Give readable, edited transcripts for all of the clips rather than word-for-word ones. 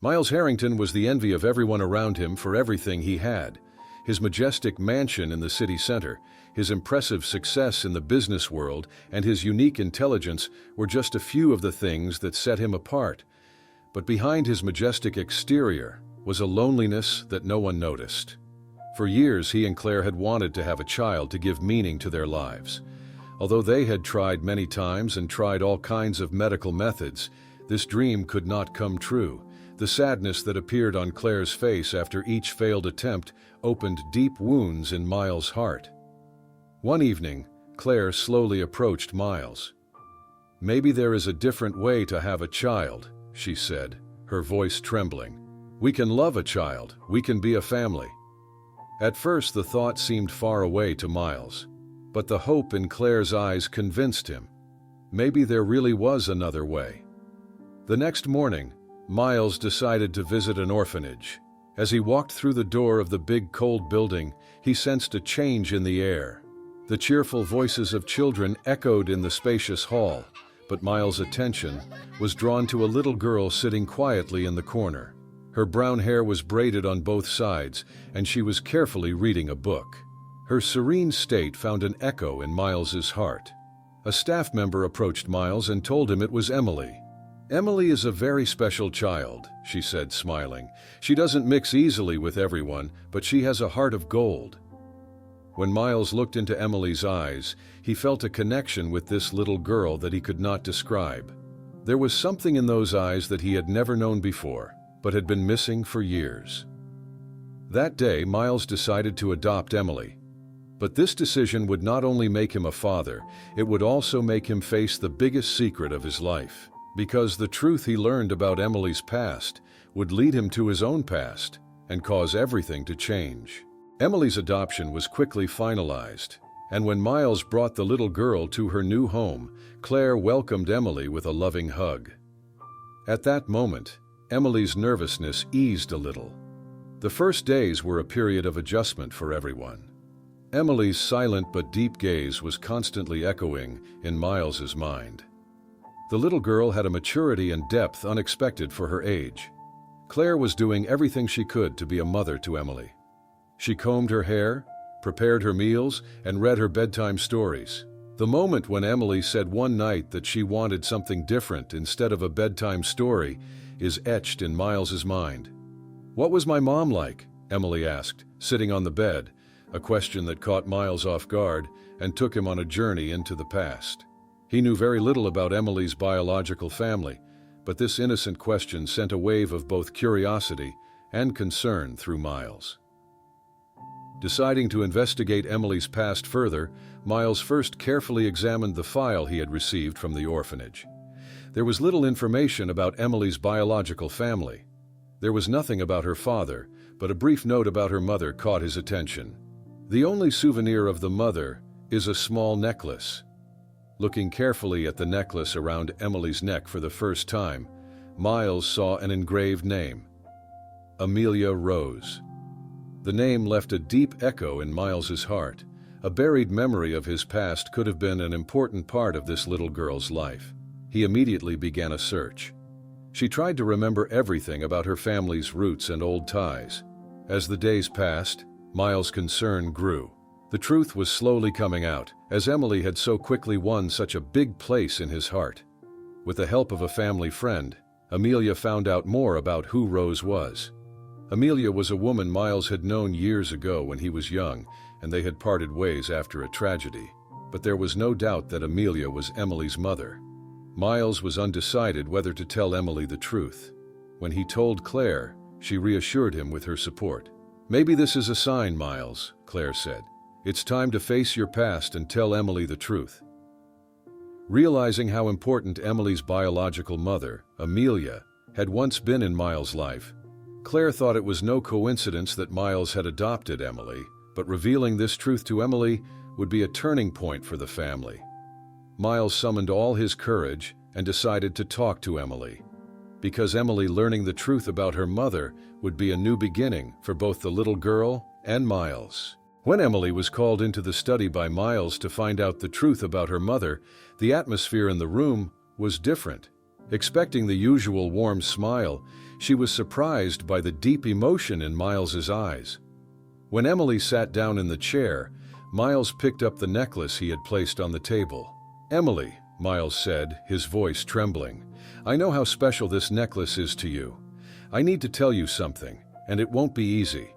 Miles Harrington was the envy of everyone around him for everything he had. His majestic mansion in the city center, his impressive success in the business world, and his unique intelligence were just a few of the things that set him apart. But behind his majestic exterior was a loneliness that no one noticed. For years, he and Claire had wanted to have a child to give meaning to their lives. Although they had tried many times and tried all kinds of medical methods, this dream could not come true. The sadness that appeared on Claire's face after each failed attempt opened deep wounds in Miles' heart. One evening, Claire slowly approached Miles. "Maybe there is a different way to have a child," she said, her voice trembling. "We can love a child, we can be a family." At first, the thought seemed far away to Miles, but the hope in Claire's eyes convinced him. Maybe there really was another way. The next morning, Miles decided to visit an orphanage. As he walked through the door of the big cold building, he sensed a change in the air. The cheerful voices of children echoed in the spacious hall, but Miles' attention was drawn to a little girl sitting quietly in the corner. Her brown hair was braided on both sides, and she was carefully reading a book. Her serene state found an echo in Miles's heart. A staff member approached Miles and told him it was Emily. "Emily is a very special child," she said, smiling. "She doesn't mix easily with everyone, but she has a heart of gold." When Miles looked into Emily's eyes, he felt a connection with this little girl that he could not describe. There was something in those eyes that he had never known before, but had been missing for years. That day, Miles decided to adopt Emily. But this decision would not only make him a father, it would also make him face the biggest secret of his life. Because the truth he learned about Emily's past would lead him to his own past and cause everything to change. Emily's adoption was quickly finalized, and when Miles brought the little girl to her new home, Claire welcomed Emily with a loving hug. At that moment, Emily's nervousness eased a little. The first days were a period of adjustment for everyone. Emily's silent but deep gaze was constantly echoing in Miles's mind. The little girl had a maturity and depth unexpected for her age. Claire was doing everything she could to be a mother to Emily. She combed her hair, prepared her meals, and read her bedtime stories. The moment when Emily said one night that she wanted something different instead of a bedtime story is etched in Miles's mind. "What was my mom like?" Emily asked, sitting on the bed, a question that caught Miles off guard and took him on a journey into the past. He knew very little about Emily's biological family, but this innocent question sent a wave of both curiosity and concern through Miles. Deciding to investigate Emily's past further, Miles first carefully examined the file he had received from the orphanage. There was little information about Emily's biological family. There was nothing about her father, but a brief note about her mother caught his attention. The only souvenir of the mother is a small necklace. Looking carefully at the necklace around Emily's neck for the first time, Miles saw an engraved name: Amelia Rose. The name left a deep echo in Miles's heart. A buried memory of his past could have been an important part of this little girl's life. He immediately began a search. She tried to remember everything about her family's roots and old ties. As the days passed, Miles' concern grew. The truth was slowly coming out, as Emily had so quickly won such a big place in his heart. With the help of a family friend, Amelia found out more about who Rose was. Amelia was a woman Miles had known years ago when he was young, and they had parted ways after a tragedy. But there was no doubt that Amelia was Emily's mother. Miles was undecided whether to tell Emily the truth. When he told Claire, she reassured him with her support. "Maybe this is a sign, Miles," Claire said. "It's time to face your past and tell Emily the truth." Realizing how important Emily's biological mother, Amelia, had once been in Miles' life, Claire thought it was no coincidence that Miles had adopted Emily, but revealing this truth to Emily would be a turning point for the family. Miles summoned all his courage and decided to talk to Emily. Because Emily learning the truth about her mother would be a new beginning for both the little girl and Miles. When Emily was called into the study by Miles to find out the truth about her mother, the atmosphere in the room was different. Expecting the usual warm smile, She was surprised by the deep emotion in Miles's eyes. When Emily sat down in the chair, Miles picked up the necklace he had placed on the table. "Emily," Miles said, his voice trembling, "I know how special this necklace is to you. I need to tell you something, and it won't be easy."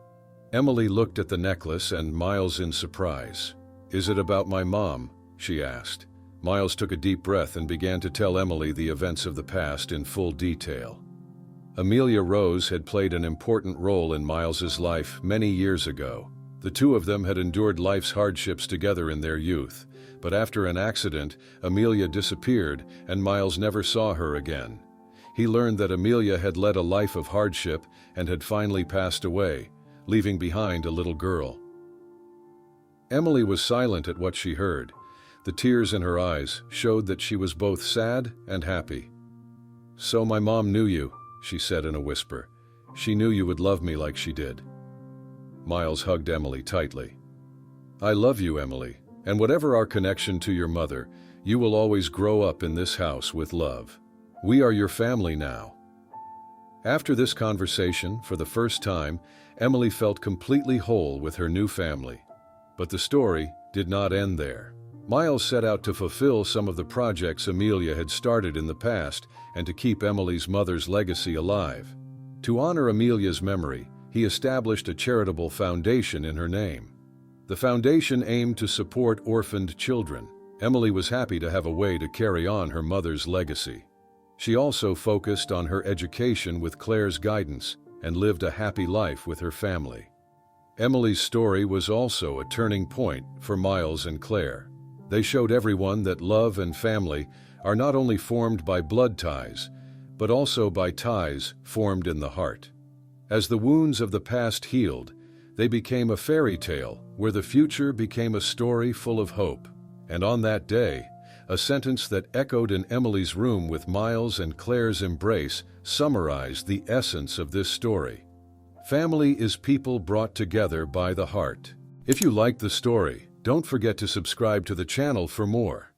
Emily looked at the necklace and Miles in surprise. "Is it about my mom?" she asked. Miles took a deep breath and began to tell Emily the events of the past in full detail. Amelia Rose had played an important role in Miles's life many years ago. The two of them had endured life's hardships together in their youth, but after an accident, Amelia disappeared and Miles never saw her again. He learned that Amelia had led a life of hardship and had finally passed away, leaving behind a little girl. Emily was silent at what she heard. The tears in her eyes showed that she was both sad and happy. "So my mom knew you," she said in a whisper. "She knew you would love me like she did." Miles hugged Emily tightly. "I love you, Emily, and whatever our connection to your mother, you will always grow up in this house with love. We are your family now." After this conversation, for the first time, Emily felt completely whole with her new family. But the story did not end there. Miles set out to fulfill some of the projects Amelia had started in the past and to keep Emily's mother's legacy alive. To honor Amelia's memory, he established a charitable foundation in her name. The foundation aimed to support orphaned children. Emily was happy to have a way to carry on her mother's legacy. She also focused on her education with Claire's guidance and lived a happy life with her family. Emily's story was also a turning point for Miles and Claire. They showed everyone that love and family are not only formed by blood ties, but also by ties formed in the heart. As the wounds of the past healed, they became a fairy tale where the future became a story full of hope. And on that day, a sentence that echoed in Emily's room with Miles and Claire's embrace summarized the essence of this story. Family is people brought together by the heart. If you liked the story, don't forget to subscribe to the channel for more.